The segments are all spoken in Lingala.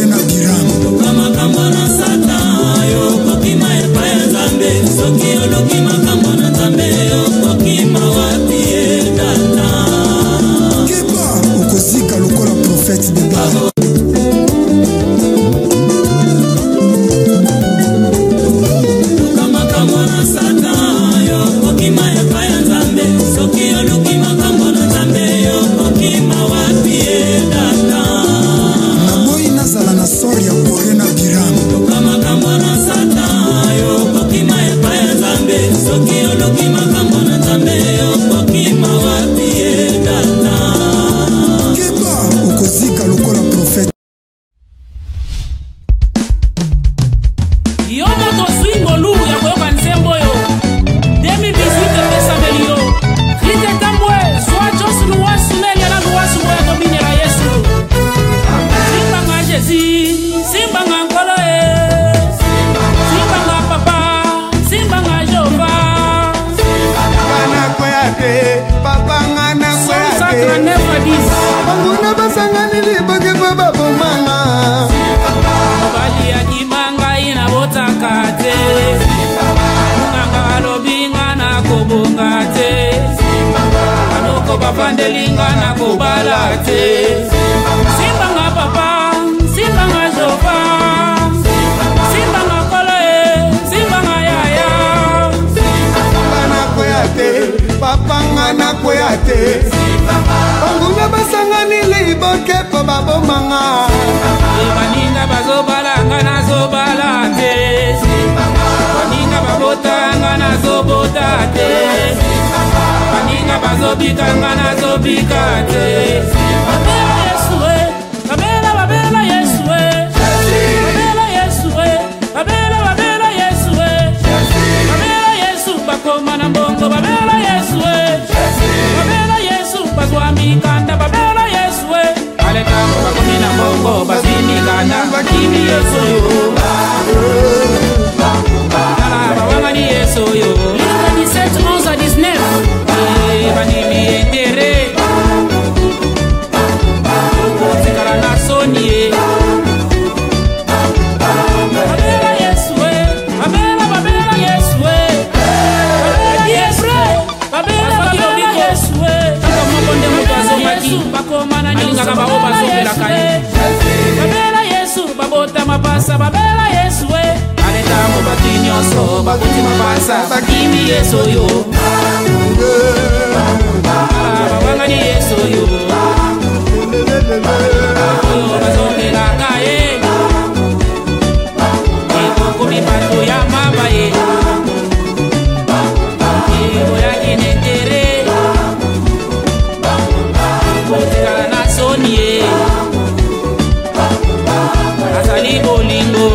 Porena Biram. Kama kamona sata yo kokima epa ya Nzambe. Soki olokima kamona Nzambe yo kokima wapi edata. Keba okozika lokola prophète de Baal. Kama kamona sata yo kokima epa ya Nzambe. Soki olokima kamona Nzambe yo kokima wapi edata. Naboyi nazala na sori ya Porena Biram. Kama kamona sata yo kokima epa ya Nzambe. Soki olokima kamona Nzambe yo kokima wapi edata. Keba okozika lokola prophète. Yo moto swingo lu ya koyoka nsembo yo 2018 pesa melio Rite tambwe swa jos luwasu meli na luwasu moya domine la Yesu Simba nga Jezi Simba nga nkolo Simba nga papa Simba nga Jova Simba nga kweyate papa nga na kweyate Sakra nefa dis Banguna basanga niliboke baba bomanga Obali ya kimanga ina botakate Munganga alobinga na kobongate Anoko bapandelinga na kobalate Simba nga papa, Simba nga Jova Simba nga kole, Simba nga yaya Simba na kweyate papa nga na kweyate Banguna basanga niliboke baba bomanga Baninga bazobalanga na zobalate Baninga babotanga na zobotate Baninga bazobikanga na zobikate Babela Yesu Babela babela Yesu Babela Yesu Babela Yesu Babela Yesu bakoma na mbongo Babela Yesu Babela Yesu bazwami kanda Babela Yesu Ale tango bakomi na mbongo bazini kanda bakini Yesu yo Bawanga ni Yesu yo Livre 17, 11 à 19 Banimi entere Zikala na soni Babela Yesu Babela Yesu Babela Yesu Babela Yesu Kaka mwakonde mwato azomaki Bakoma na nyonso Babela Yesu Babela Yesu Babota mapasa Babela Yesu Aleta mubaki nyonso Bakuti mapasa Bakimi Yesu yo Babanga ni Yesu yo Oyo bazongela kaye Eko mipato ya mama ye Eko ya kinetere Kotikala na soni ye Azali bolingo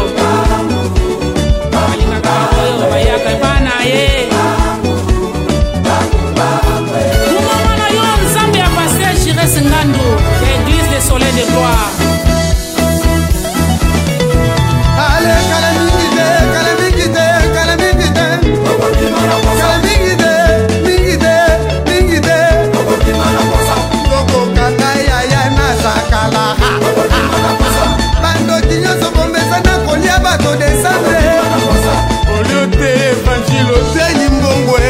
Alinga kama oyo bayaka ipana ye Kumamana yo Nzambe ya Pasteur Jires Ngando Église des Soleils de Gloire Ale kalamingite kalamingite kalamingite kalamingite mingite mingite Loko kaka yaya na sakala Bando kinyoso bombesa na kolia bato descendre Oliote evangile otenyi mbongwe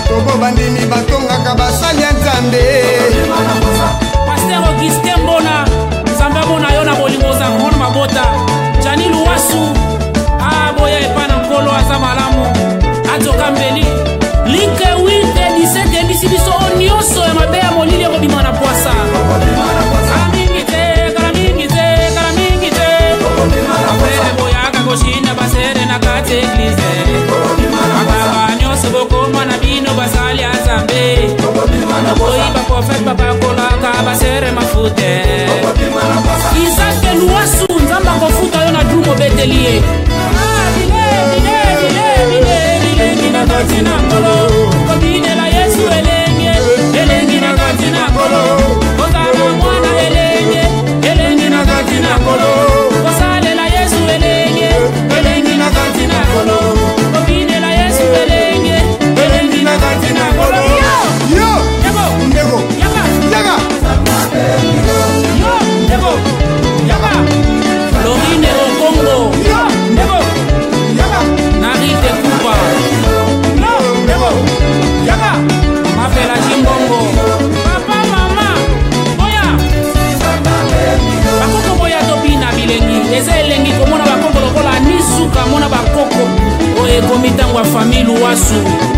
Tobo bandimi batongaka basali ya Nzambe Pasteur Augustin Mbona Nzambe abona yo na bolingo za Ron Mabota Jani Luwasu Aboya epana nkolo aza malamu Atoka mbeli Linke 8 17 ebisi biso onyoso ya mabe ya molili ya kobima na poasa Kalamingite kalamingite kalamingite Apre boyaka koshinda basere na kati eglize Akaba nyonso bokoma na bino basali ya Nzambe Boyiba profete babakolaka basere mafute Isaac Luwasu Nzamba kofuta yo na drumo betelie Elengi na kati na kolo Kobine la Yesu elengi na kati na kolo Kozala mwana elengi na kati na kolo Kosale la Yesu elengi na kati na kolo Kobine la Yesu elengi na kati na kolo Yo! Ndego! Yaga! Yaga! Yo! Ndego! Yaga! Samilu Wasu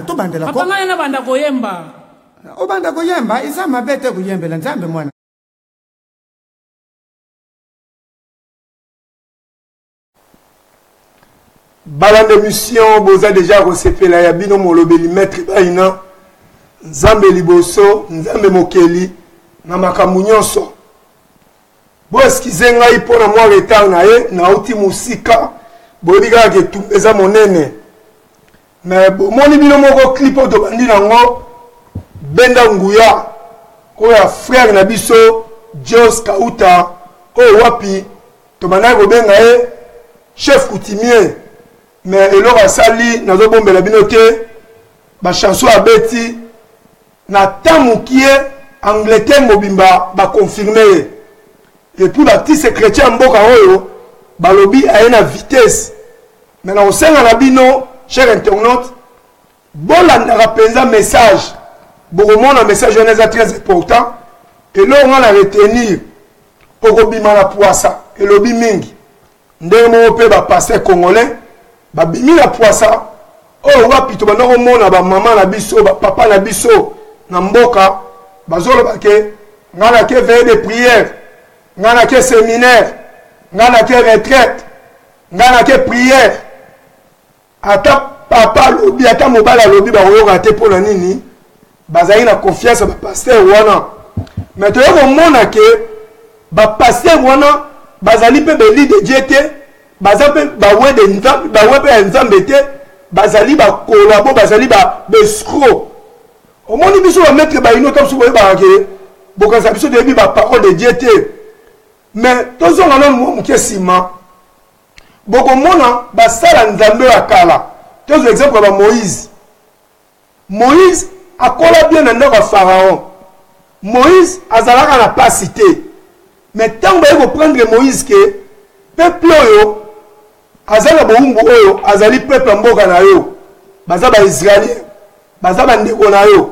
tobandela ko apangana na banda koyemba obanda koyemba isa mabete kuyembela nzambe mwana balande mission boza déjà resepela ya bino molobeli maître baina nzambe liboso nzambe mokeli na makambo nyonso bo eskize ngai mpona mwa retard na ye nauti mosika boyebi kaka ke tumba eza monene mais bomoni bino moko clip oyo tobandi nango benda nguya oyo ya frère na biso Jos Kauta oyo wapi tobandaki kobenga ye chef coutumier mais eloko asali nazobombela bino te bachanson abeti na tamukie Angleterre mobimba bakonfirme ye et puis batise chrétien mboka oyo balobi aye na vitesse mais na kosenga na bino cher internaute bolandaka mpenza message bokomona message wana eza très important eloko nga na retenir okobima na poisa elobi mingi ndenge moko mpe bapaster congolais babimi na poisa oyo wapi tobanda komona bamama na biso bapapa na biso na mboka bazoloba ke nga na ke veille de prière nga na ke séminaire nga na ke retraite nga na ke prière ata papa lobi ata mobali alobi bakoyoka te mpo na nini bazali na confiance ya bapaster wana mais toyo komona ke bapaster wana bazali mpe beli de Dieu te baza mpe bawe mpe ya nzambe te bazali bakolabo bazali bescro omoni biso bametre baino ta biso boyebaka ke bokanisa biso toyebi baparole de Dieu te mais tozonga nano mwa moke nsima bokomona basala nzambe ya kala tozwa exemple ya bamoïse moïse akola bien na ndako ya pharaon moïse azalaka na pasi te mais ntango baye koprendre moïse ke peuple oyo aza na bowumbu oyo azali peuple ya mboka na yo baza baisraélien baza bandeko na yo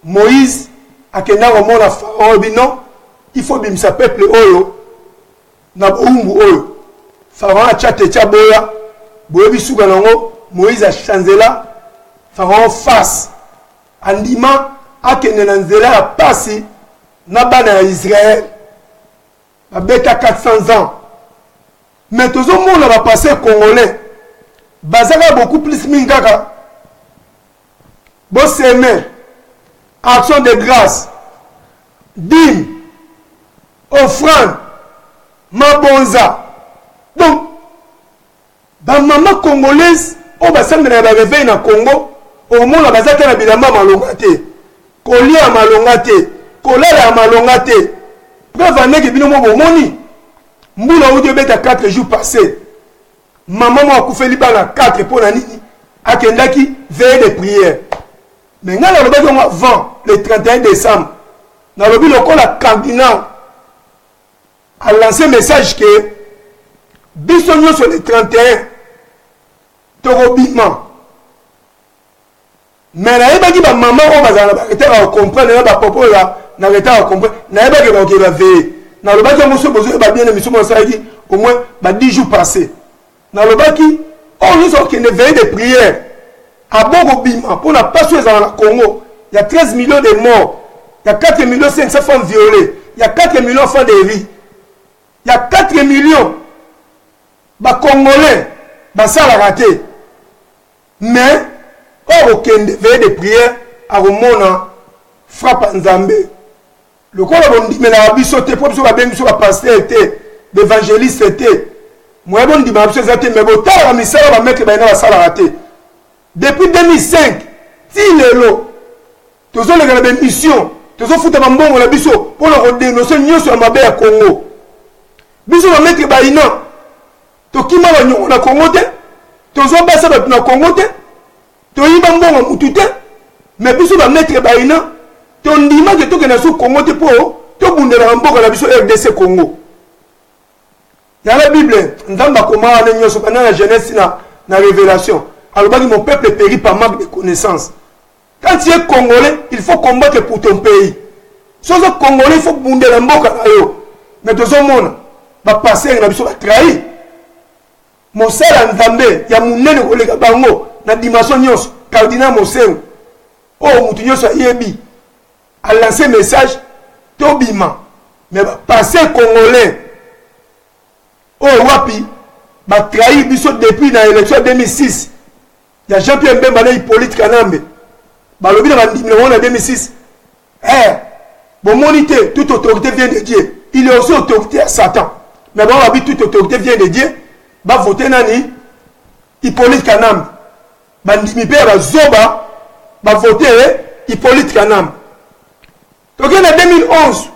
moïse akenda komona pharaon oyo bino il faut bimisa peuple oyo na bowumbu oyo pharaon atya te tya boya boyebi suka nango moïse achanzela pharaon face andima akende na nzela ya pasi na bana ya israel babeta 400 ans mais tozomona bapasse congolais bazaka beaucoup plus mingi kaka boseme action de grâce dîme offrande mabonza donc bamama congolaise oyo basambela ya bareveil na congo omona baza te na bilamba malonga te kolia ya malonga te kolala ya malonga te preuve andeke bino mo bomoni mbula outi obeta 4 jours passé mama mo akufeli bana 4 mpo na nini akendaki veille de prière mais ngai nalobaki yango avant le 31 décembre nalobi lokola cardinal a lancé message ke biso nyonso le 31 tokobima mais nayebaki bamama oyo bazala na baretard ya comprendre na bapapa oyo na retard ya comprendre nayebaki bakoki baveye nalobaki yango so bozoyeba bien émission mosalaki au moins ba 10 jours passés nalobaki oyo nyonso okende veille de prière à Bogo Bima, pour la passion dans le Congo, il y a 13 millions de morts, il y a 4 millions 500 femmes violées, il y a 4 millions d'enfants de riz, il y a 4 millions de Congolais, ça l'a raté. Mais, aucun veille de prière, à Romona, frappe en Zambé. Le corps a dit, mais la vie sauté, pour que la pasteur était, l'évangéliste était. Moi, je dis, mais bon, la mission va mettre la salle à rater. Depuis 2005, si les lots, tous les missions, tous les foutus de bon, la biso, pour leur dénoncer, nous sommes à Mabé à Congo. Biso va mettre Baïna. Tu qui m'a dit, on a Congo, tous les ambassades à Congo, tu y vas bon, tout, mais biso va mettre Baïna. Ton dimanche que tu es Congo, tu es bundé la mboka la biso RDC Congo. Il y a la Bible, dans la Genèse, la Révélation. Alors, mon peuple périt par manque de connaissances. Quand tu es Congolais, il faut combattre pour ton pays. Si tu es Congolais, il faut bundé la mboka. Mais tout le monde va passer, la biso va trahir. Mon sel en Zambé, il y a mon nez de Bango, dans la dimension nyos, cardinal Moseng. Oh, mon sa yebi. A lancé un message, Tobima, mais passer Congolais, oh Wapi, va trahir Bissot depuis l'élection 2006. Il y a Jean-Pierre Mbemba, Hippolyte Kanambe, Balobi en 2006. Bon, monité, toute autorité vient de Dieu. Il est aussi autorité à Satan. Mais bon, toute autorité vient de Dieu. Va voter Nani, Hippolyte Kanambe. Bandimi Père Zoba, va voter Hippolyte Kanambe. Donc en 2011,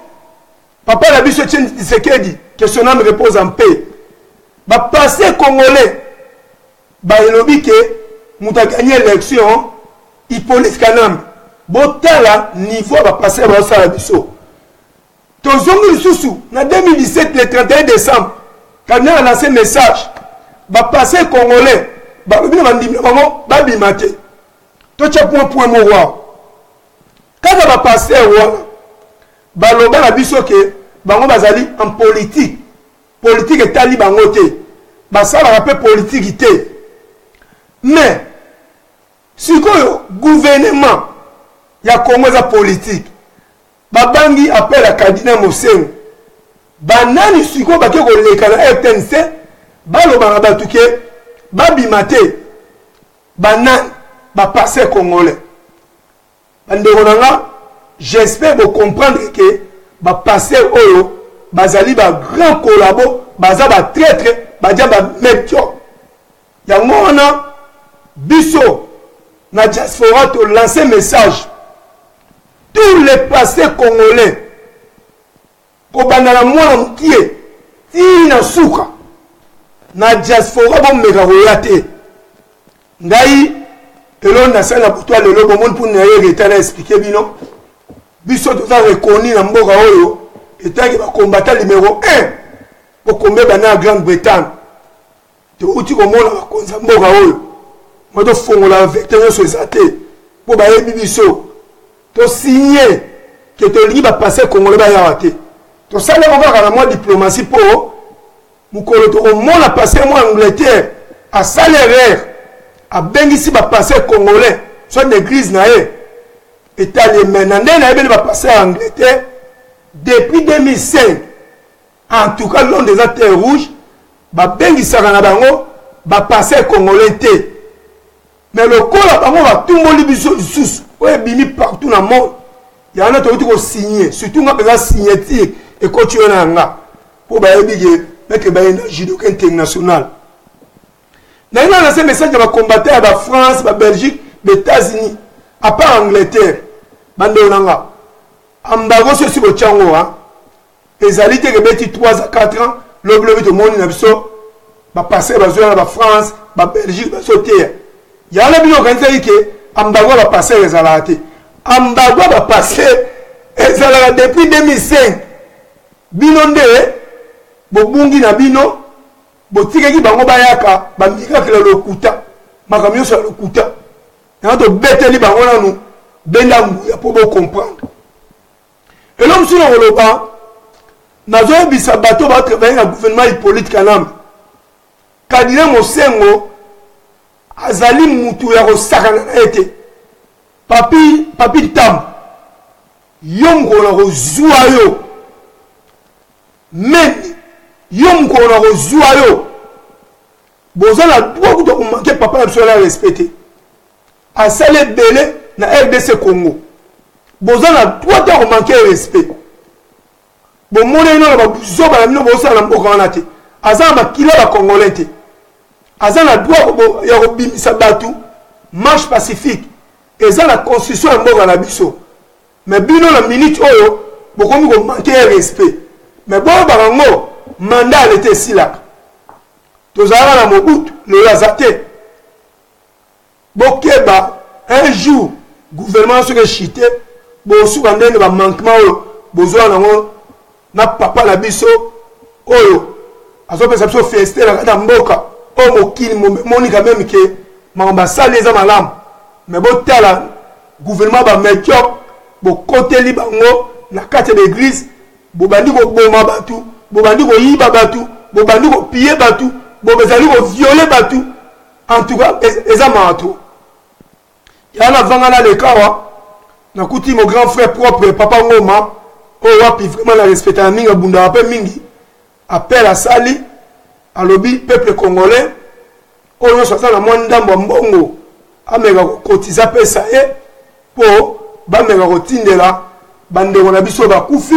Papa la biche Tshisekedi, que son âme repose en paix. Va passer Congolais, va élobi que nous avons gagné l'élection, Hippolyte Kanambe. Botala niveau va passer à la biche. Donc en 2017, le 31 décembre, quand on a lancé un message, va passer Congolais, va bimate. Toi tu as point mouvoir. Quand on va passer au roi, baloba la biso ke bango bazali en politique est tali bango te basala rappel politique te mais si koyo gouvernement ya Congo za politique babangi appel à cardinal Moseng banani siko bake ko leka na RTNC baloba na batuke babimate banani ba passer congolais bandeko nanga. J'espère vous comprendre que va passer au bazali ba grand collabo baza ba traître baza ba metio yango wana biso na diaspora to lancer message tous les passés congolais ko bandana mwana mukie tina suka na diaspora bo meka royate ngai elona sana butwa lelo bomoni pour na yeta na expliquer bino. Biso tout ça reconnu dans Mboka Oyo, et tant que va combattre numéro 1 pour combattre dans la Grande-Bretagne. Tu outil comme on a comme ça Mboka Oyo. Moi de fond la vecteur sur les athées pour bailler bibiso. Tu signer que tu libre passer comme on le va rater. Tu ça on va à la moi diplomatie pour nous colloquer au monde a passé moi Angleterre à salaire à Bengisi va passer congolais soit une église naé. Et les maintenant va passer en Angleterre depuis 2005. En tout cas, l'on des terres rouges, va passer congolais. Mais le corps va tout le monde bimi partout dans le monde. Il y en a qui ont signé, surtout quand on a signé et continuer à pour mettre un judo international. Maintenant, on a ce message de combattre à la France, la Belgique, les États-Unis. À part Angleterre, Bandonanga, Ambago sur le Tchango, les alliés qui ont 3 à 4 ans, le bleu de monde va passer à la France, la Belgique, va sauter. Il y a un peu organisé qui Ambago va passer les alliés. Ambago va passer les alliés depuis 2005. Binonde, Bobungi na Bino, Botikaki Bango Bayaka, Bamika qui le Kuta, Makamio sur le Kuta. Il y a des bêtes qui sont pour comprendre. Et l'homme sur le repas, Nazo Bissabato va travailler dans le gouvernement Hippolyte Kanambe. Cardinal Mosengo azali mutu ya kosakana na ete papi tam yo mokolo na kozwa yo meni yo mokolo na kozwa yo boza na droit kuta komanke papa na biso na respecte asali ebele na RDC Congo boza na droit ta komanke respect bomona ino na babuzoba na bino bosala na mboka wana te aza na bakila bakongolais te aza na droit ya kobimisa bato marche pacifique eza na constitution ya mboka na biso mais bino na minute oyo bokomi komanke respect mais boyebaka ngo mandat alete esilaka tozalaka na Mobutu lelo aza te bokeba un jour gouvernement soki echite bosuka ndenge bamanquement oyo bozwa nango na papa na biso oyo azopesa biso feste na kati ya mboka oyo mokili monika meme ke makambo asali eza malamu mais botala gouvernement bamédiocre bokoteli bango na kati ya l'église bobandi koboma bato bobandi koyiba bato bobandi kopie bato bobezali koviole bato en tout cas eza mato yana vanga na lekawa nakuti mon grand frère propre papa ngoma oyo wapi vraiment na respecta mingi abunda pe mingi appel à sali alobi peuple congolais oyo so na mwa ndambo mbongo ameka kotiza pesa ye po bameka kotindela bandeko na biso bakufi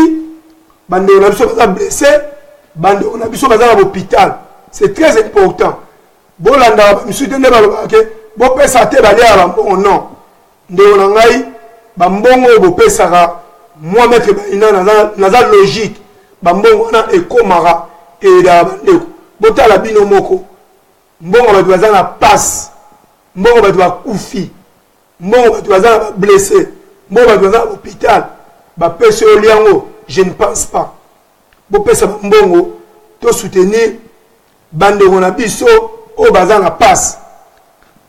bandeko na biso baza blessé bandeko na biso baza na hôpital c'est très important bolanda misuite nde balobaka ke bopesa te balia bambongo non ndeko na ngai bambongo oyo bopesaka moi maître baina naza logique bambongo wana ekomaka eyedaka bandeko botala bino moko mbongo bato baza na passe mbongo bato bakufi mbongo bato baza na bablessé mbongo bato baza na hôpital bapesa oyo liango je ne pense pas bopesa bambongo to soutenir bandeko na biso oyo baza na passe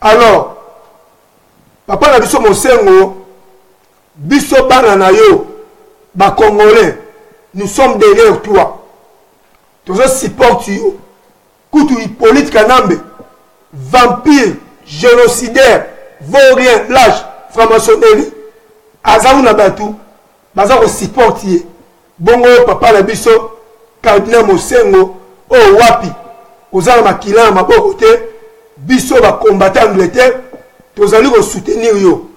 alors papa na biso mosengo biso bana na yo bacongolais nous sommes derrière toi tozo support yo kutu Hippolyte Kanambe vampire génocidaire vaurien lâche franc-maçonnerie azawu na batu baza ko support ye bongo papa na biso cardinal mosengo o wapi ozala makila na maboko te biso ba combattant Angleterre tozali ko soutenir yo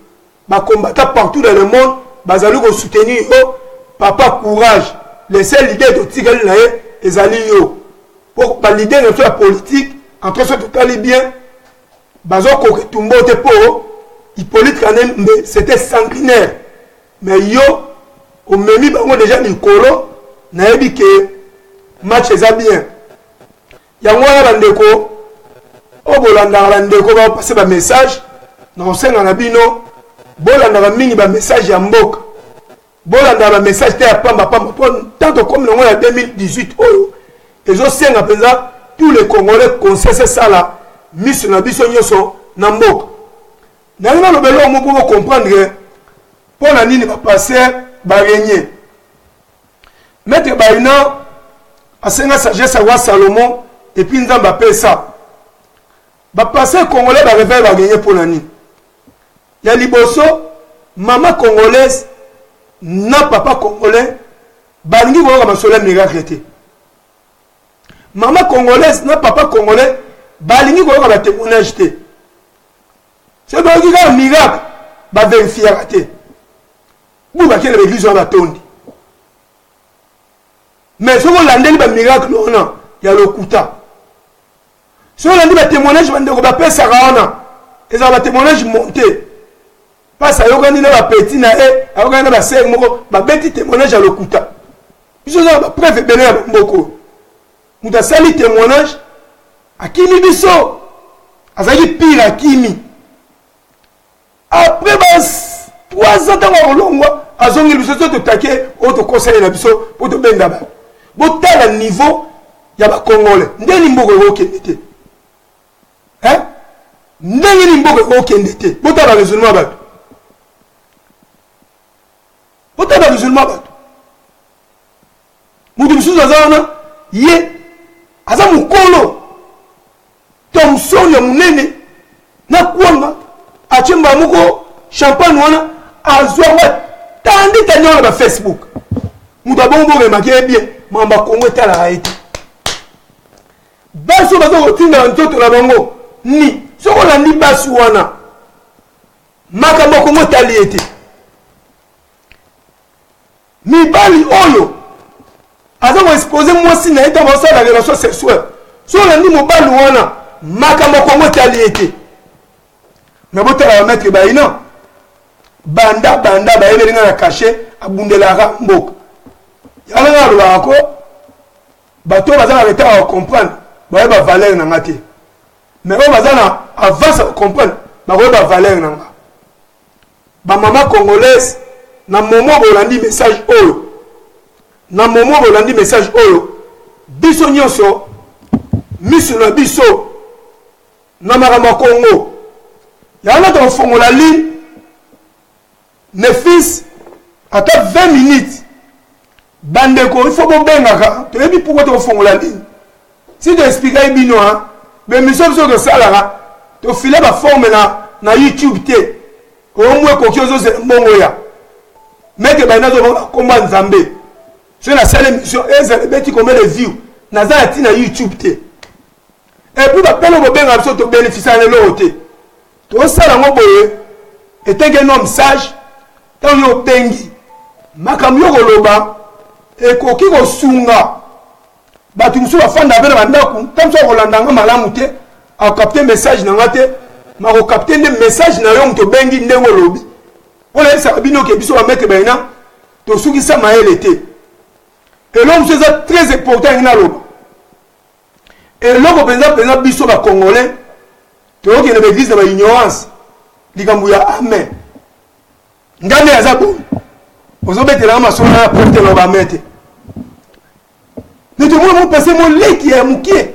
ba combattant partout dans le monde bazali ko soutenir yo papa courage les seuls leaders de tikali na ye ezali yo pour ba leader de la politique entre ceux qui allent bien bazo ko tumbo te po Hippolyte Kanambe c'était sanguinaire mais yo au memi bango déjà mikolo na yebi ke match eza bien yango ya bandeko obolandaka bandeko bapase ba message na osenga na bino bolandaka mingi ba message ya mboka bolandaka ba message te ya pamba po tanto comme nango ya 2018 oyo ezosenga mpenza tous les congolais consese sala miso na biso nyonso na mboka nalingi nalobela omo po bocomprendre mpo na nini bapaster barenye maître baina asenga sagesse awa Salomon et puis nzambe apesa bapaster congolais bareveille barenye mpo na nini ya liboso mama congolaise na papa congolais balingi koyoka masolo ya miracle te mama congolaise na papa congolais balingi koyoka batémoignage te soki bayoki kaka miracle baverifiaka te bu bakende baeglise wana batondi mais soki olandeli bamiracle wana ya lokuta soki olandi batémoignage bandeko bapesaka wana ezala batémoignage monte pasi ayokani na bapeti na ye ayokani na basere moko babeti témoignage ya lokuta biso ozala bapreuve ebele ya bamboko moto asali témoignage akimi biso azalaki pire akimi après bas 3 ans ntango akolongwa azongeli biso so totake oyo tokosali na biso mpo tobenda bato botala niveau ya bacongolais ndeni mboka ekokende te ndenge ni mboka ekokende te botala baresonement bato botala baresonement bato moto mosusu aza wana ye aza mokolo thomson ya monene achimba muko champagne wana azwa tandi tanyo na Facebook muda bongo remarquer bien mamba Congo tala haiti baso bazo kotinda ntoto la bango ni soko la ni basu wana makambo Congo tali ete mibali oyo aza ko exposer mwasi na eta basa la relation sexuelle soko la ni mobali wana makambo Congo tali ete na botala ba mettre ba ina banda ba ebelinga na caché abundelaka mboka yana na lako bato bazana reta à comprendre ba ba valeur na ngati mais ba bazana avance à comprendre ba ba valeur na nga ba maman congolaise na momo bolandi message oyo na momo bolandi message oyo biso nyonso miso na biso na marama Congo yana to fongola ligne ne fils ata 20 minutes bandeko il faut bengaka to yebi pourquoi to fongola ligne si tu expliques bino hein mais mission so de salara to filer ba forme na YouTube te au moins kokiozo se mbongo ya meke baina zo komba nzambe c'est la seule émission et beti combien de views na za ati na YouTube te et puis ba pelo bo benga so to bénéficier na loté to sala ngoboye était un homme sage tant yo bengi makamyo koloba e koki ko sunga batu musu bafanda bena bandaku tant so kolandanga malamu te a capter message na ngate ma ko capter des messages na yo to bengi ndengo lobi ona isa bino ke biso ba mettre baina to suki sa maele te et l'homme c'est très important ina loba et l'homme penza biso ba congolais to ki na l'église ba ignorance likambuya amen ngane azabu ozo betela masona porte lo ba mete ne te moi passer mon lait qui est moukié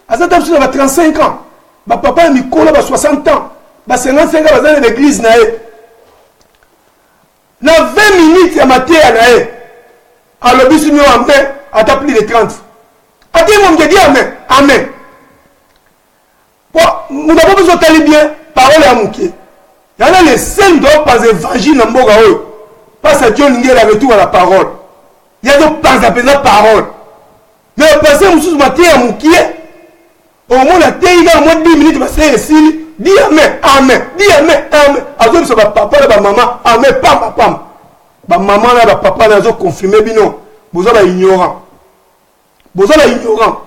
azata sur 35 ans ba papa mikolo ba 60 ans ba 55 ans bazana l'église na e na 20 minutes ya matia na e alobi sumi amen ata plus de 30 ati mon ke di amen amen pour nous n'avons pas besoin de bien parole à moukié. Il y en a les scènes d'or pas évangile dans Mboga Oyo. Pas à Dieu n'y a retour à la parole. Il y a donc pas à la parole. Mais le passé, nous matin à Moukié. Au moins, la terre, il y a moins de 10 minutes, parce que ici, dis amen, amen, dis amen, amen. Alors, ça va papa, la maman, amen, pam, pam. Ma maman, la papa, la confirmé, bino. Vous avez ignorant. Vous avez ignorant.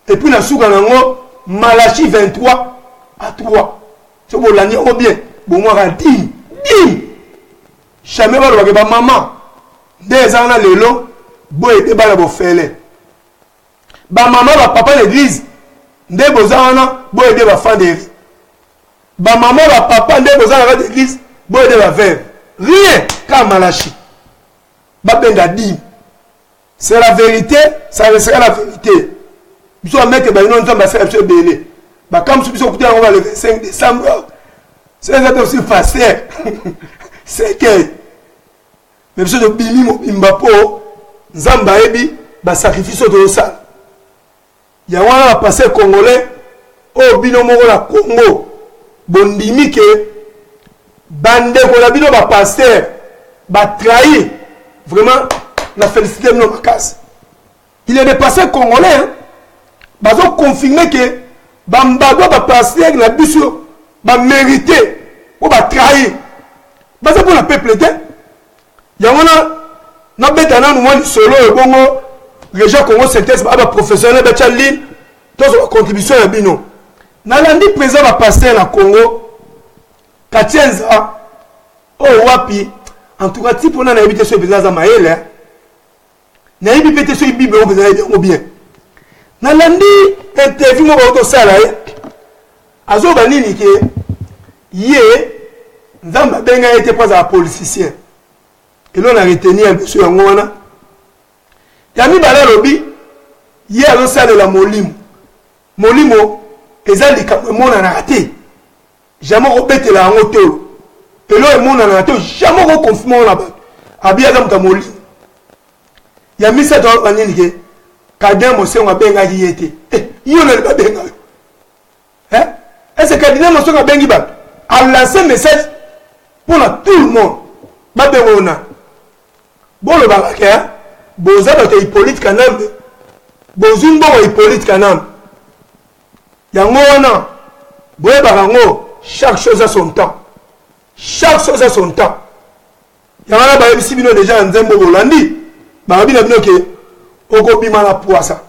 Et puis, la souga, Malachi 23 à 3. Si vous l'avez dit bien, vous m'avez dit, jamais vous avez maman. Des ans là, les lots, vous avez des balles à vous faire. Maman, papa, l'église, des beaux ans là, vous avez des enfants de vie. Maman, papa, des beaux ans l'église, vous avez des veuves. Rien qu'à Malachi. C'est la vérité, ça restera la vérité. Nous sommes mettre nous sommes passés à ce belé. Comme si nous sommes le 25 décembre, c'est aussi facile. C'est que mais monsieur de Bimi Mbapo, Zamba Ebi, sacrifice de ça. Il y a un passé congolais, au binomo la Congo, bondimi que bande ko la bino ba pasteur, ba trahi vraiment la félicité de nos cases. Il est des pasteurs congolais, hein? Ils ont confirmé que Bambago va passer avec la biso, va mériter ou va trahir. C'est pour le peuple. Il y a un bétana nous solo et bongo, les gens Congo synthèse, professionnel, Bachalin, tous ont contribution à Bino. Nalandi présent va passer dans Congo, Katienza, oh wapi, en tout cas, si on a habité sur le Bézaz à Maël, n'a pas habité sur le Bible, on bien. Nalandi interview mo ba sala azo banini ke ye nzamba benga était pas un politicien et l'on a retenu un peu sur ngona ya mi bala lobi ye azo sala la molimo ezali ka mona na raté jamais robetela ngotolo et lo mona na raté jamais ko confirmer na ba abia za mta molimo ya mi sa to banini ke Kadem Mose nga benga yete. Yo le benga. Est-ce que Kadem Mose nga bengi ba? a lancé un message pour tout le monde. Babengona. Bon le baraka, boza bato Hippolyte Kanambe. Bozumbo Hippolyte Kanambe. Yango wana, boye barango, chaque chose a son temps. Chaque chose a son temps. Yamana ba yebisi bino déjà nzembo bolandi. Ba bino bino ke oko bima na poisa.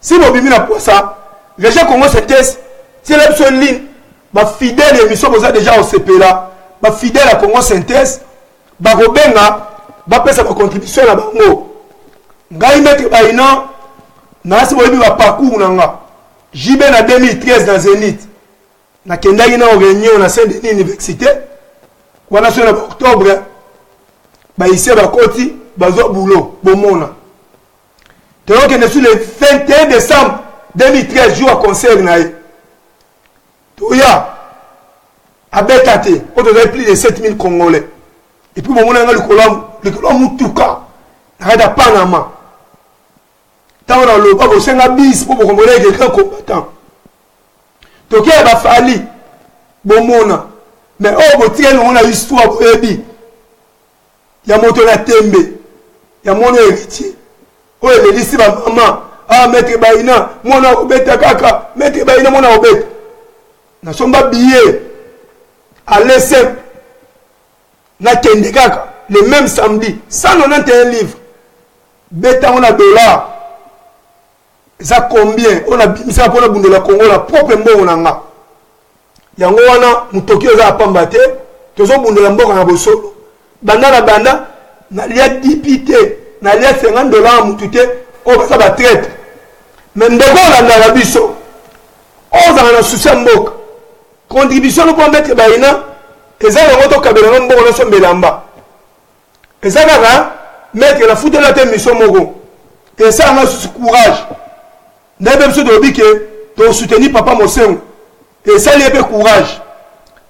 Si bo bima na poisa, les gens Congo Synthèse, si l'option ligne, ba fidèle émission boza déjà au CPLA, ba fidèle à Congo Synthèse, ba robenga, ba pesa ba contribution na bango. Ngai mettre ba ina na si bo yebi ba parcours nanga. JB na 2013 dans Zénith. Na kendaki na réunion na Saint-Denis Université. Wana so na octobre ba ici ba koti bazo boulot bomona. Donc on est sur le 21 décembre 2013 jour à concert na ye. Toya abetate, on devait plus de 7000 Congolais. Et puis bomona nga le colon mutuka. Na Panama. Tant on a le pas au un bis pour Congolais quelqu'un combattant. Donc il va falloir bomona. Mais oh botienne on a histoire ebi. Ya moto na tembe. Ya mono héritier. Oh le lisi ba maman. Ah maître Baïna, mona obeta kaka, maître Baïna mona obeta. Na somba billet. À l'ESEP. Na kende kaka le même samedi 191 livres. Beta on a $. Ça combien? On a mis ça pour le Bunde la Congo, la propre mbongo nanga. Yango wana mutoki oza apambate, tozo Bunde la mboka na bosolo. Banda na banda, na lia dipité, na lia $50 mutute, o basa ba traite. Mais ndeko la na biso. Oza na souci mboka. Contribution no pour mettre baina, eza yango to kabela mboka na sombelamba. Eza kaka mettre la foute la te mission moko. Et ça on a ce courage. N'avez pas de que tu soutenir papa Mosengo. Et ça, il y a courage.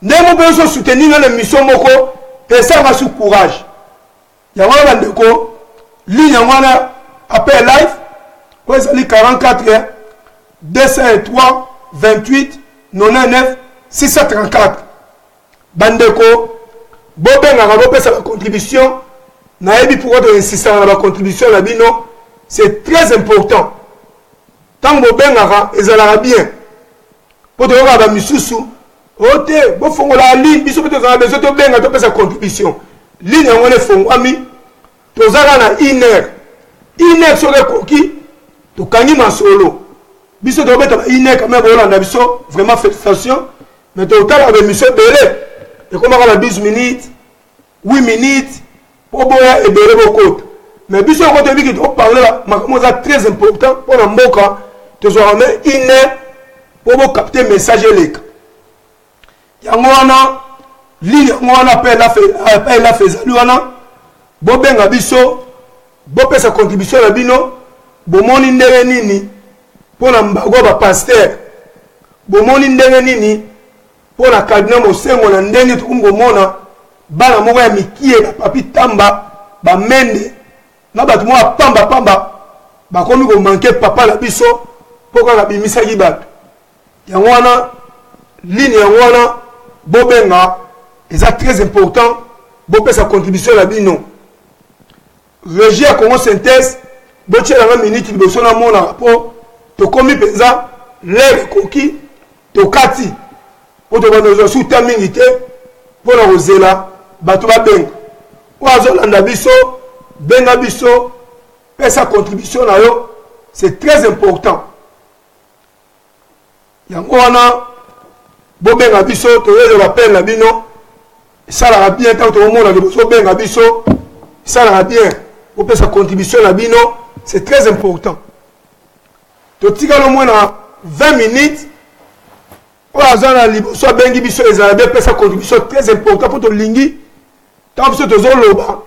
N'avez pas de soutenir dans la mission Moko. Et ça, va sous courage. Il y a un déco. Ligne en appel live. Ouais, ça 44 203 28 99 634. Bandeko. Bobé n'a pas sa contribution. Naïbi pour insister dans la contribution. C'est très important. Tant que bengara ezalaka bien pour te voir ba misusu ote bo fongola ligne biso peut to besoin to benga to pesa contribution ligne ngone fongwami to zaka na iner sur le koki to kangi masolo biso to beta iner quand même bolanda biso vraiment félicitations mais to tala ba monsieur belé et comme on a 12 minutes 8 minutes pour boya et belé beaucoup mais biso ko to biki to parler makambo za très important pour la mboka. Tu as une pour capter le message. Il y a une ligne qui appelle la Faisalouana. Boben Abisso, Bopé sa contribution à Bino, Bomoni Nderenini pour la Mbagoba pasteur, Bomoni Nderenini pour la Cardinal Mosengo, la Ndenge Tukumona, Bana Moya Mikie, la Papi Tamba, Bamende, Nabatmoa Pamba, Bakomi ko manquer papa la Bisso. Pourquoi la bimisa gibat yangwana ligne yangwana bobenga est très important bopé sa contribution la bino régie à Congo Synthèse boche la minute liboso na mona rapport to komi penza l'air koki to kati pour te banozo sous tamingité pour la rosela bato ba benga oazo landa biso benga biso pesa contribution na yo c'est très important. Yango wana bobenga biso to yezo rappel na bino ça la bien tant to mona ke boso benga biso ça la bien pour faire sa contribution na bino c'est très important to tika lo moins 20 minutes o azana liboso bengi biso ezala bien faire sa contribution très important pour to lingi tant biso to zoloba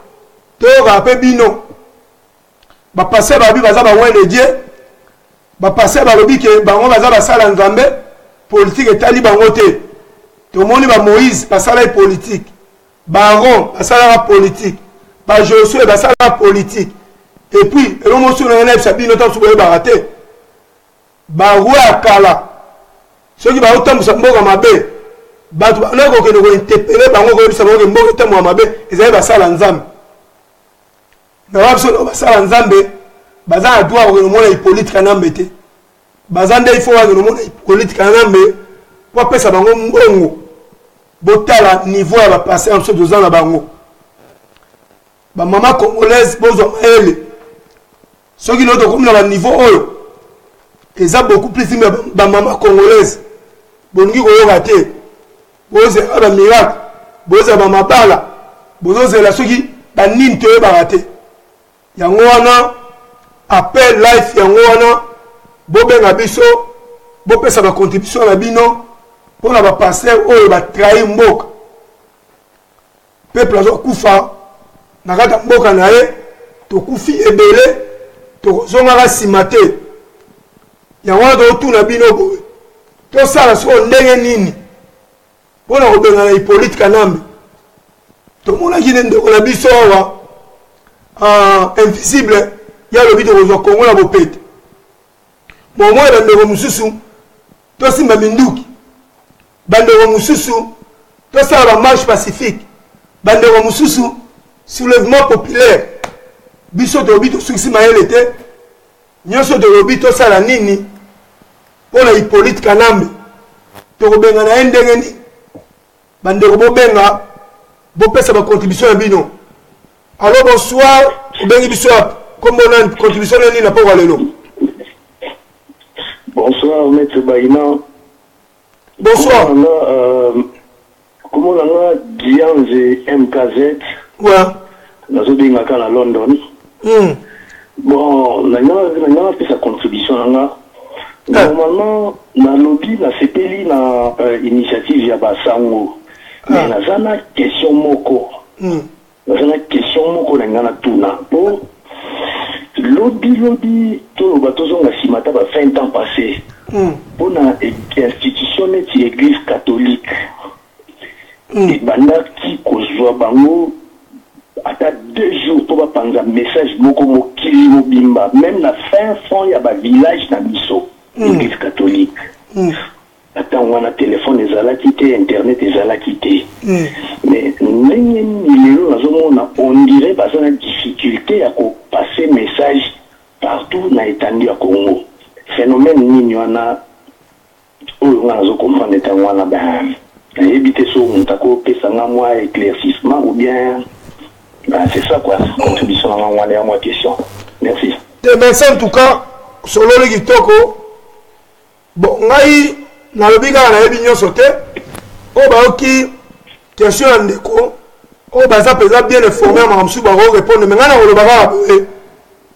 to rappel bino ba passer ba bi baza ba loin de Dieu. Ba passer ba lobi ke bango baza ba sala nzambe politique etali bango te to moni ba Moïse ba sala politique ba Aaron ba sala politique ba Josué ba sala politique et puis le mosu na nef sabino to subo ba raté ba roi akala ceux qui ba otambusa mboka mabe bato bana kokende kointerpele bango koyebisa bango ke mboka ntango ya mabe ezali basala nzambe me wa biso basala nzambe baza na droit kokende omona Hippolyte Kanambe te baza nde ifo wakende omona Hippolyte Kanambe po apesa bango mbongo botala niveau ya bapasser biso toza na bango bamama congolaise bozwa mayele soki lelo tokomi na baniveau oyo eza beaucoup plus me bamama congolaise bolingi koyoka te bozela bamiracle bozela bamabala bozozela soki banini toyebaka te yango wana appel life yango wana bobenga biso bopesa bacontribution na bino mpona bapaster oyo batrahi mboka peuple azokufa na kati ya mboka na ye tokufi ebele tokozongaka nsima te yango wana totuna bino boye tosala soko ndenge nini mpona kobenga na Hippolyte Kanambe tomonaki ne ndeko na biso awa invisible ya lobi tokozwa kongo na bopete momoi bandeko mosusu tosimba minduki bandeko mosusu tosala bamarche pacifique bandeko mosusu soulèvement populaire biso tolobi tosukisi mayele te nyonso tolobi tosala nini mpona Hippolyte Kanambe tokobenga na ye ndenge nini bandeko bobenga bopesa bacontribution ya bino alors bonsoir obengi biso kombo nani contribution nini na poko lelo bonsoir maître Baïna bonsoir comment on a Dianze MKZ ouais nazobengaka na London bon nanga pesa contribution nanga normalement na lobby na sepeli na initiative ya basango mais naza na question moko nanga na tuna po lobby toloba tozonga nsima ta ba 20 ans passé mpona institution neti église catholique ebandaki kozwa bango ata 2 jours po bapanza message moko mokili mobimba même na fin fond ya bavillage na biso église catholique ata wana telefone ezalaki te internet ezalaki te mais ndenge nini lelo nazomona on dirait baza na difficulté ya kopase message partout na étendue ya Congo phénomène nini wana oyo nga nazokomprendre ntango wana nayebi te so moto akopesanga mwa éclaircissement ou bien c'est ça quoi contribution nanga wana ya mwa question merci merci en tout cas sololi kitoko bon ngai nalobi kaka nayebi nyonso te oyo bayoki question ya ndeko oyo baza mpenza bien informé ya makambo mosusu bakorépondre me ngai na koloba kaka boye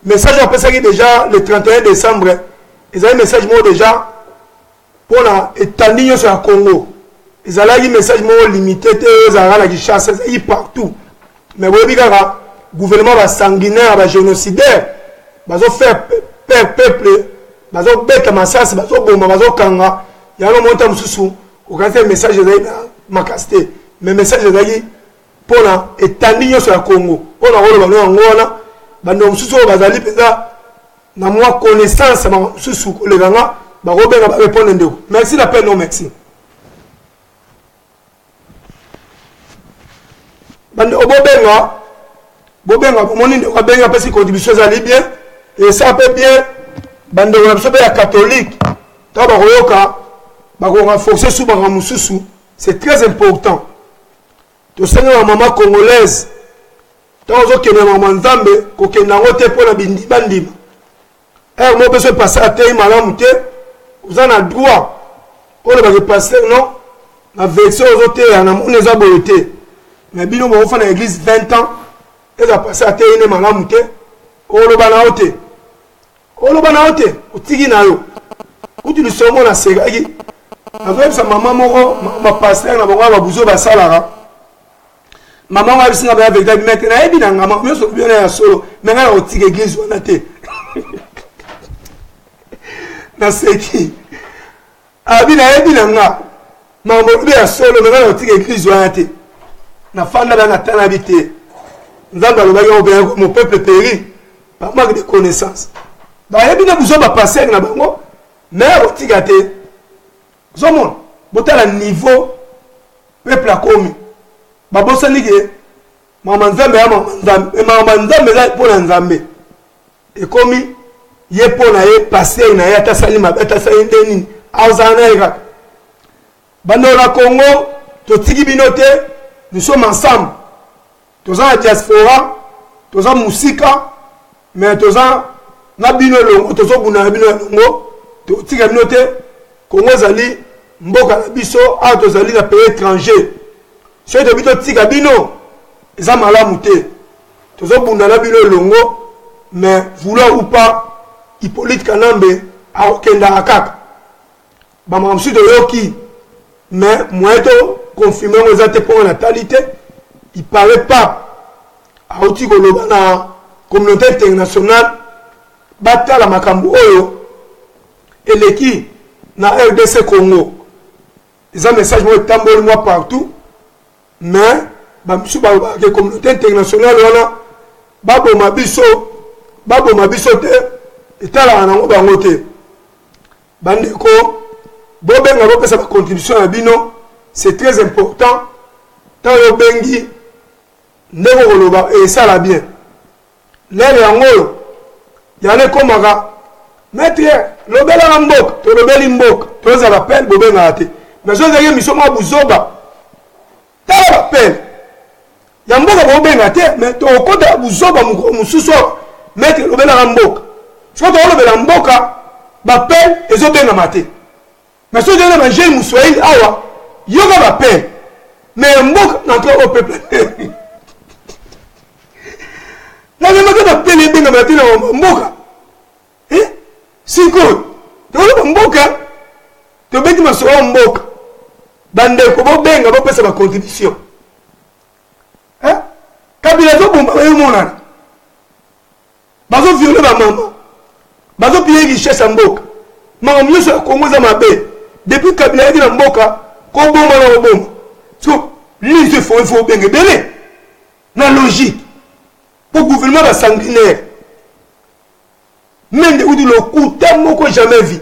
message apesaki déjà le 31 décembre ezali message moko déjà mpona etandi nyonso ya Congo ezalaki message moko limité te oyo ezalaka na Kinshasa ezalaki partout mais boyebi kaka gouvernement basanguinaire bagénocidaire bazofaire peur peuple bazobeta masasi bazoboma bazokanga yango monta mosusu okanisa message ezali na makasi te mais message ezalaki mpona etandi nyonso ya Congo mpona koloba no yango wana bandeko mosusu oyo bazali mpenza na mwa connaissance bango mosusu koleka nga bakobenga barépondre ndeko merci na peine non merci bandeko bobenga bomoni ndeko abenga apesi contribution ezali bien esa mpe bien bandeko na biso mpe ya catholique ntango bakoyoka bakorenforce su bango mosusu c'est très important tosengaka mama congolaise ntango ozokende mama nzambe kokende yango te mpo na bandima ere mo beso epase atei malamu te oza na droit olobaka epase non na version ozoteya na moni eza boye te mais bino bokofa na église 20 ans eza pase atei ne malamu te oloba na yo te oloba na yo te otiki na yo kutu lisomo na sekaki nazoyebisa mama moko bapaster na bango babuzo basalaka mama ngo abisinga baya véritable maître nayebi na ngama nyonso lobi wana ya solo me ngai na kotika église wana te naseki abi nayebi na nga makambo lobi ya solo me ngai na kotika église wana te nafanda bana tana bi te nzambe alobaki obenga mon peuple péri par manque de connaissance bayebi na buzo bapaster na bango mais otika te zomona botala niveau peuple akomi babosani ke mama nzambe ya mama nzambe mama nzambe eza mpona nzambe ekomi ye mpona ye paster na ye atasali mabe atasali nde nini azala na ye kaka bandeko na Congo totiki bino te nous sommes ensemble toza na diaspora toza musika mais toza na bino elongo tozobunda na bino elongo totika bino te Congo ezali mboka na biso awa tozali na pays étranger soki tobi totika bino eza malamu te tozobunda na bino elongo mais vouloir ou pas Hippolyte Kanambe akokendaka kaka bamakambo mosusu toyoki mais moyen to confirme ngo eza te mpongo natali te il paraît pas auti koloba na communauté internationale batala makambo oyo eleki na RDC Congo eza message moko etamboli mwa partout mais bamisu balobaka communauté internationale wana baboma biso te etalaka nango bango te bandeko bobenga bopesa bacontribution na bino c'est très important ntango yobengi ndeko koloba esala bien lelo yango oyo yana ekomaka maître lobelaka mboka tolobeli mboka toza bapele bobengaka te mais so ezalaki miso mwa buzoba tala bapele ya mboka bobenga te mais tokota buzoba mosusu maître lobelaka mboka siko tokolobela mboka bapele ezobengama te mais so ezali na jeune moswahili awa yoka bapele mais mboka nantra au peuple namemaka bapele ebengama te na mboka sikoyo tokoloba mboka tobeti masolo mboka bandeko bobenga bopesa bacontribution kabila ezobomba bayomonana bazoviole bamama bazopie richesse ya mboka makambo nyonso ya kongo eza mabe depuis kabila yaki na mboka kobomba na kobomba so liso efo obenga ebele na logique po gouvernement basanguinaire même de le coup tellement que jamais vu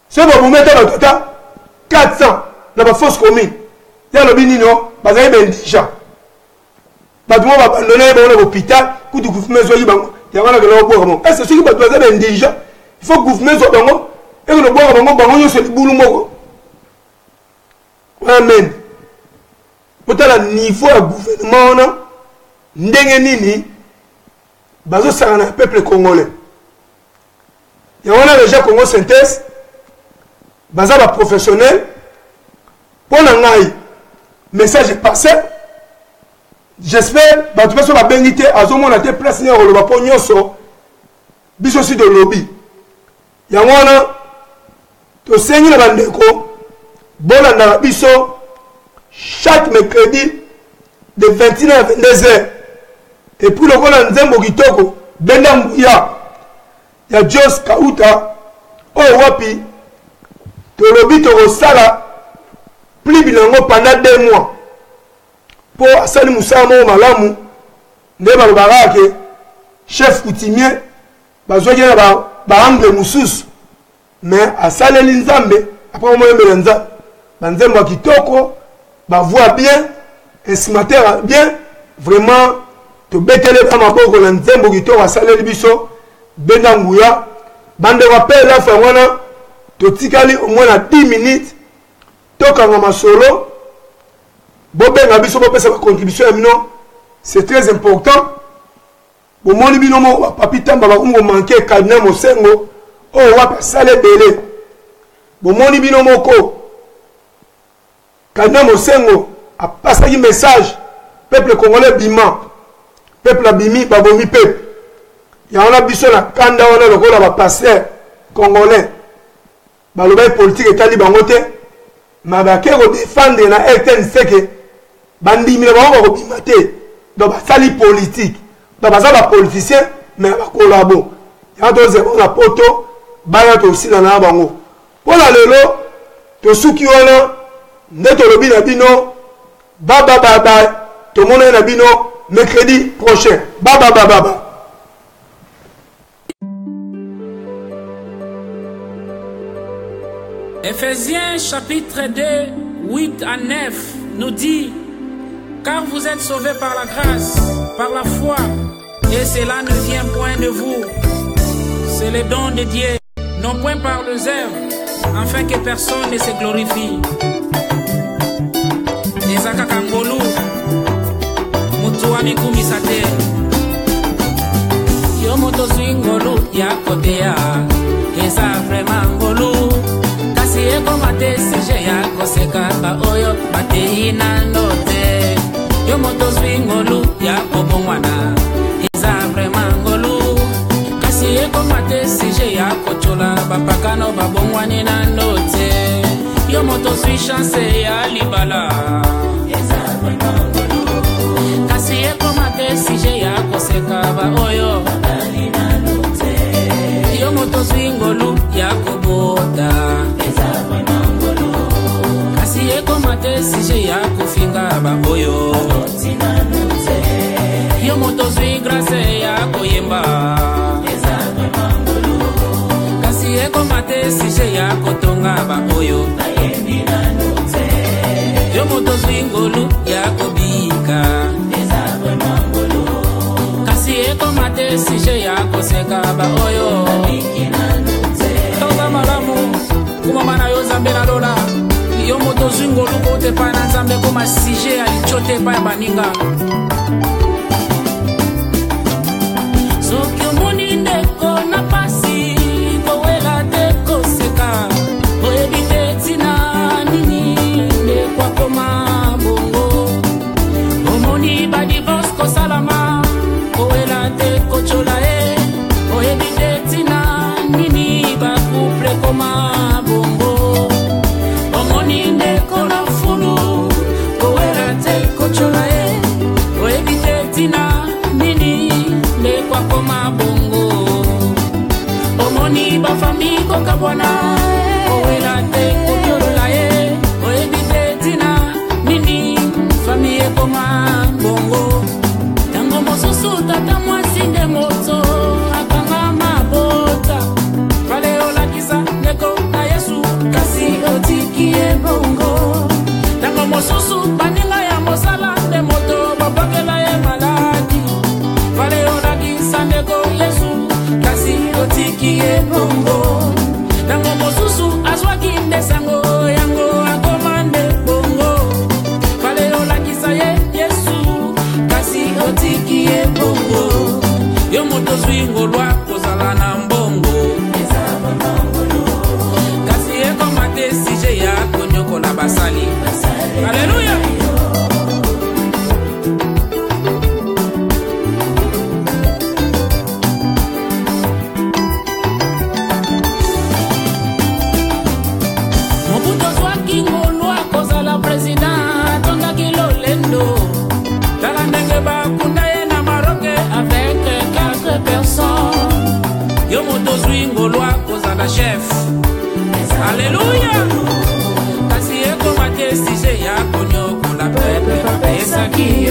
ce va vous mettre dans total 400 dans la fosse commune il y a le binino bazay ben déjà badmo va abandonner dans l'hôpital pour du gouvernement zoyi bango ya wana que lo boire est-ce que badmo bazay ben déjà il faut gouvernement zo bango et le boire bango yo se libulu moko amen potala niveau à gouvernement na ndenge nini bazo sanga na peuple congolais et on a déjà Congo synthèse baza ba professionnel pour ngai message est passé j'espère ba tu peux ba bengité azomona te place ni oloba po nyoso biso si de lobby ya wana to sengi na bandeko bona na biso chaque mercredi de 21h à 22h et puis le kola nzembo kitoko benda mbuya ya Jos Kauta o wapi tolobi tokosala plus bilango pendant 2 mois pour asali musala moko malamu nde balobaka ke chef coutumier bazwaki na baangle mosusu mais asaleli nzambe apres omoyembela nzambe banzembo ya kitoko bavoix bien instrumenteur bien vraiment tobetele ba maboko na nzembo kitoko asaleli biso benda nguya bandeko apela fa wana totikali au moins na 10 minutes tokanga masolo bobenga biso bopesa ba contribution ya bino c'est très important bomoni bino mo papi tamba bakungo manquer kadina mosengo o wapa sale belé bomoni bino moko kadina mosengo a passé message peuple congolais bima peuple abimi babomi peuple ya wana biso na kanda wana lokola ba pasteur congolais baloba politique etali bango te ma bake ko défendre na RTNC bandimi na bango ko bima te donc basali politique donc basala politicien mais ba collabo ya to zebo na poto baya to sila na bango pola lelo to suki wana nde to lobi na bino baba to mona na bino mercredi prochain baba Ephésiens chapitre 2 8 à 9 nous dit: car vous êtes sauvés par la grâce, par la foi, et cela ne vient point de vous, c'est le don de Dieu, non point par les œuvres, afin que personne ne se glorifie. Ezaka kangolu mutua mikumisate yo moto swingolu ya kotea eza vraiment ngolu kasi eko mate seje ya koseka ba oyo mate ina note yo moto swingolu ya kobongwana eza vraiment ngolu kasi eko mate seje ya kochola bapakano babongwani na note yo moto swi chance ya libala kasi eko mate sije ya koseka ba oyo yo moto swi ngolu ya kobota kasi eko mate sije ya kofinga ba oyo yo moto swi grâce ya koyemba kasi eko mate sije ya kotonga ba oyo yo moto swingolu ya kobika kasi eko mate sije ya koseka ba oyo toza malamu kumamana yo zambe na lola yo moto swingolu kote pa na nzambe koma sije alichote pa ya baninga soki omoni ndeko na pasi kowela te koseka oyebi te tina koma bongo omoni ba divorce ko salama owela te kochola e oyebi te tina nini ba couple koma bongo omoni ndeko na fulu owela te kochola e oyebi te tina nini ndekwa koma bongo omoni ba famille ko kabwana owela te kochola e oyebi te tina nini famille koma bongo tango mosusu tata mwasi nde moto akanga mabota vale olakisa ndeko na Yesu kasi otiki e bongo tango mosusu baninga ya mosala nde moto babakela e maladi vale olakisa ndeko Yesu kasi otiki e bongo tango mosusu azwaki nde sango yango akomande bongo vale olakisa ye Yesu kasi otiki e bongo yo moto swingolwa kozala na mbongo kasi ekomate sije ya konyokola basali Haleluya. Mobuto zwaki ngolwa kozala president tondaki lolendo tala ndenge bakunda ye na Maroc avec 4 personnes yo moto zwi ngolwa kozala chef Haleluya. kasi ekomate sije ya konyokola pepe bapesaki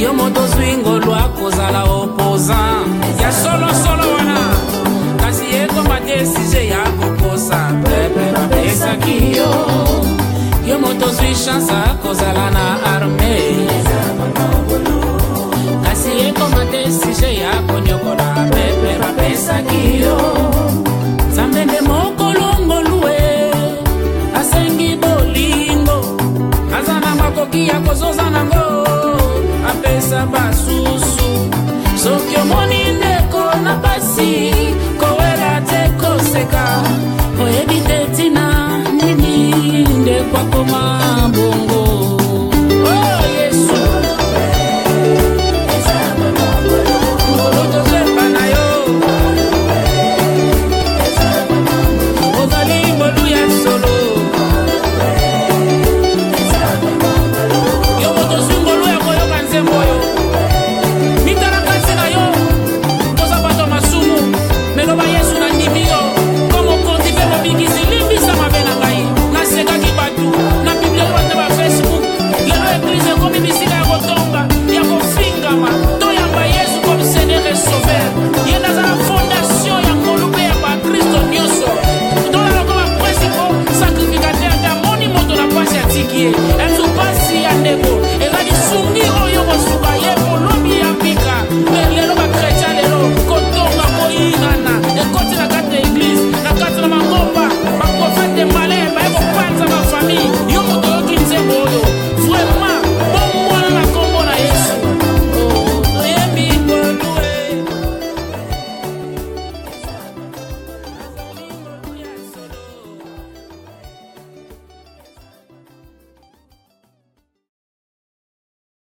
yo moto zwi ngolwa kozala opposant ya solo wana kasi ekomate sije ya kokosa pepe bapesaki yo moto zwi chance kozala na armée kasi ekomate sije ya konyokola pepe bapesaki yo zambe ndemo